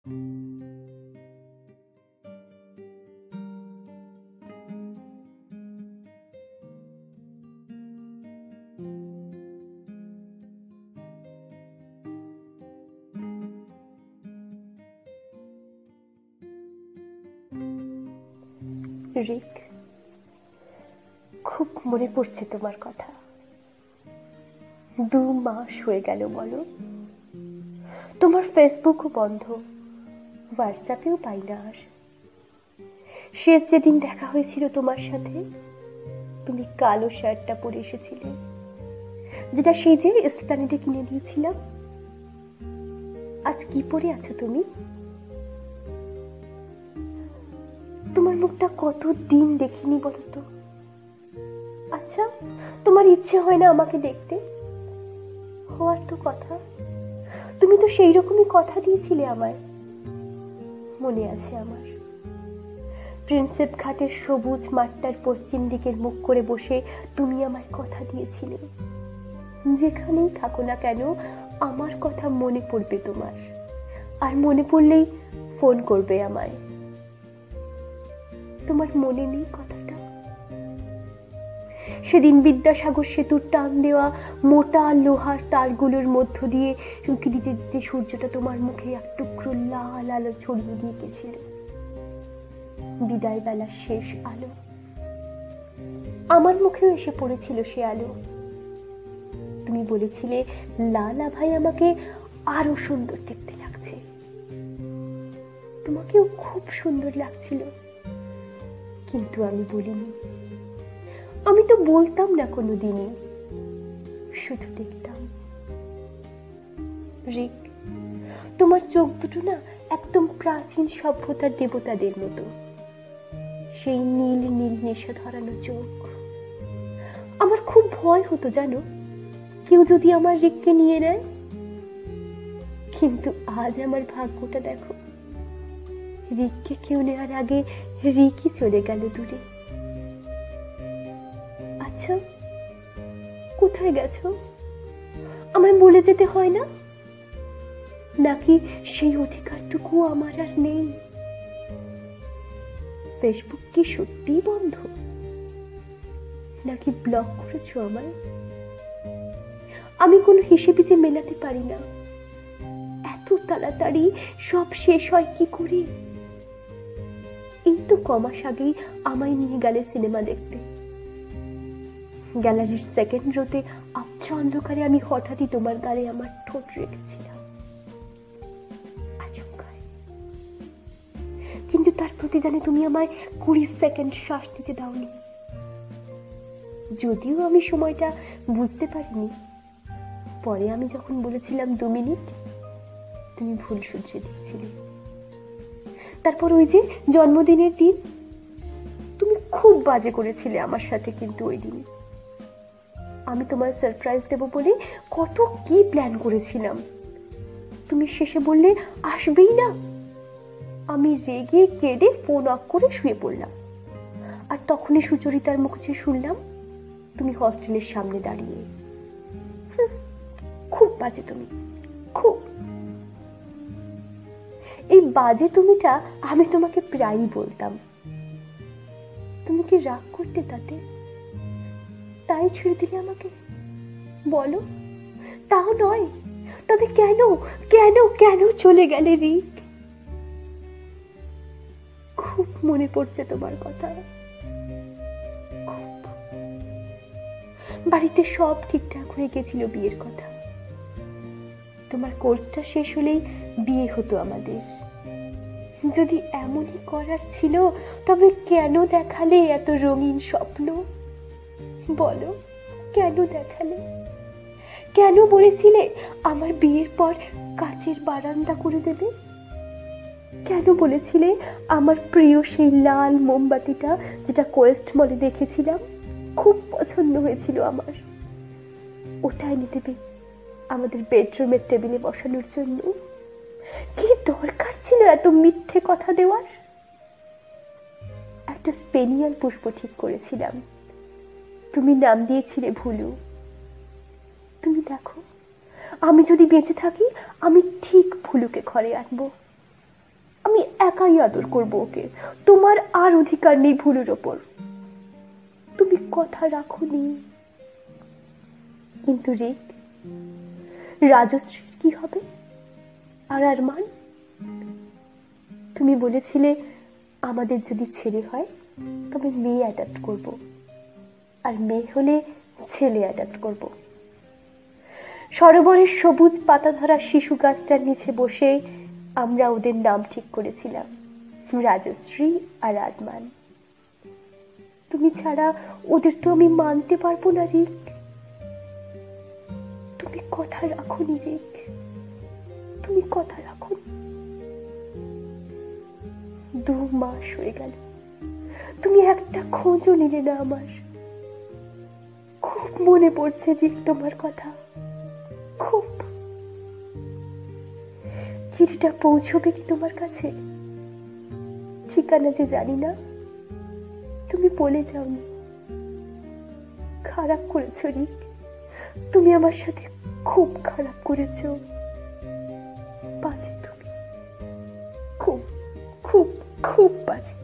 রিক, খুব মনে পড়ছে তোমার কথা। 2 মাস হয়ে গেল বলো। তোমার ফেসবুকও বন্ধ, হোয়াটসঅ্যাপেও পাই না আর। শেষ যেদিন দেখা হয়েছিল তোমার সাথে, তুমি কালো শার্টটা পরে এসেছিলে, যেটা সেই যে এসপ্ল্যানেডে কিনে দিয়েছিলাম। আজ কি পরে আছো তুমি? তোমার মুখটা কতদিন দেখিনি বলো তো। আচ্ছা, তোমার ইচ্ছে হয় না আমাকে দেখতে? হওয়ার তো কথা। তুমি তো সেই রকমই কথা দিয়েছিলে আমায়, মনে আছে আমার। প্রিন্সেপ ঘাটের সবুজ মাঠটার পশ্চিম দিকের মুখ করে বসে তুমি আমায় কথা দিয়েছিলে, যেখানেই থাকো না কেন আমার কথা মনে পড়বে তোমার, আর মনে পড়লেই ফোন করবে আমায়। তোমার মনে নেই কথাটা? সেদিন বিদ্যাসাগর সেতুর টান দেওয়া মোটা লোহার তারগুলোর মধ্য দিয়ে উঁকি দিতে দিতে সূর্যটা তোমার মুখে এক টুকরো লাল আলো ছড়িয়ে দিয়ে গেছিল, বিদায় বেলার শেষ আলো। আমার মুখেও এসে পড়েছিল সে আলো। তুমি বলেছিলে, লালা ভাই আমাকে আরো সুন্দর দেখতে লাগছে। তোমাকেও খুব সুন্দর লাগছিল, কিন্তু আমি বলিনি। আমি তো বলতাম না কোনোদিনই, শুধু দেখতাম। রিক, তোমার চোখ দুটো না একদম প্রাচীন সভ্যতার দেবতাদের মতো, সেই নীল নীল নেশা ধরানো চোখ। আমার খুব ভয় হতো জানো, কেউ যদি আমার রিককে নিয়ে নেয়। কিন্তু আজ আমার ভাগ্যটা দেখো, রিককে কেউ নেওয়ার আগে রিকই চলে গেল দূরে। আচ্ছা, কোথায় গেছো? আমায় বলে যেতে হয় না? নাকি সেই অধিকারটুকু আমার আর নেই? ফেসবুক কি সত্যিই বন্ধ, নাকি ব্লক করেছো আমায়? আমি কোনো হিসেবে যে মেলাতে পারি না, এত তাড়াতাড়ি সব শেষ হয় কি করে? এই তো কমাস আগেই আমায় নিয়ে গেলে সিনেমা দেখতে। গ্যালারির সেকেন্ড রোতে আবছা অন্ধকারে আমি হঠাৎই তোমার গালে আমার ঠোঁট রেখেছিলাম, আচমকায়। কিন্তু তার প্রতিদানে তুমি আমায় 20 সেকেন্ড শ্বাস দিতে দাওনি। যদিও আমি সময়টা বুঝতে পারিনি, পরে আমি যখন বলেছিলাম 2 মিনিট, তুমি ভুল শুধরে দিচ্ছিলে। তারপর ওই যে জন্মদিনের দিন, তুমি খুব বাজে করেছিলে আমার সাথে। কিন্তু ওই দিন আমি তোমার সারপ্রাইজ দেব বলে কত কি প্ল্যান করেছিলাম, তুমি শেষে বললে আসবেই না। আমি রেগে কেঁদে ফোন অফ করে শুয়ে পড়লাম। আর তখনই সুচরিতার মুখ চেয়ে শুনলাম তুমি হস্টেলের সামনে দাঁড়িয়ে। খুব বাজে তুমি, খুব। এই বাজে তুমিটা আমি তোমাকে প্রায়ই বলতাম। তুমি কি রাগ করতে তাতে? তাই ছেড়ে দিলে আমাকে? বলো, তাও নয়। তবে কেন কেন কেন চলে গেলে রিক? খুব মনে পড়ছে তোমার কথা। বাড়িতে সব ঠিকঠাক হয়ে গেছিল বিয়ের কথা। তোমার কোর্সটা শেষ হলেই বিয়ে হতো আমাদের। যদি এমনই করার ছিল, তবে কেন দেখালে এত রঙিন স্বপ্ন? বলো, কেন দেখালে? কেন বলেছিলে আমার বিয়ের পর কাচের বারান্দা করে দেবে? কেন বলেছিলে আমার প্রিয় সেই লাল মোমবাতিটা, যেটা কোয়েস্ট মলে দেখেছিলাম, খুব পছন্দ হয়েছিল আমার, ওটাই এনে দেবে আমাদের বেডরুমের টেবিলে বসানোর জন্য? কি দরকার ছিল এত মিথ্যে কথা দেওয়ার? একটা স্পেনিয়াল পুষ্প ঠিক করেছিলাম, তুমি নাম দিয়েছিলে ভুলু। তুমি দেখো, আমি যদি বেঁচে থাকি আমি ঠিক ভুলুকে ঘরে আনবো। আমি একাই আদর করব ওকে, তোমার আর অধিকার নেই ভুলের ওপর। তুমি কথা রাখোনি। কিন্তু রিক, রাজশ্রীর কি হবে? আর আরমান? তুমি বলেছিলে আমাদের যদি ছেলে হয় তবে মেয়ে অ্যাডাপ্ট করব, আর মেয়ে হলে ছেলে অ্যাডাপ্ট করব। সরোবরের সবুজ পাতা ধরা শিশু গাছটার নিচে বসে আমরা ওদের নাম ঠিক করেছিলাম, রাজশ্রী আর আরমান। তুমি ছাড়া ওদের তো আমি মানতে পারবো না রিক। তুমি কথা রাখোনি রিক, তুমি কথা রাখোনি। 2 মাস হয়ে গেল, তুমি একটা খোঁজও নিলে না আমার। খুব মনে পড়ছে রিক তোমার কথা, খুব। চিঠিটা পৌঁছবে কি তোমার কাছে? ঠিকানা যে জানি না, তুমি বলে যাওনি। খারাপ করেছো রিক, তুমি আমার সাথে খুব খারাপ করেছো। বাজে তুমি, খুব খুব খুব বাজে।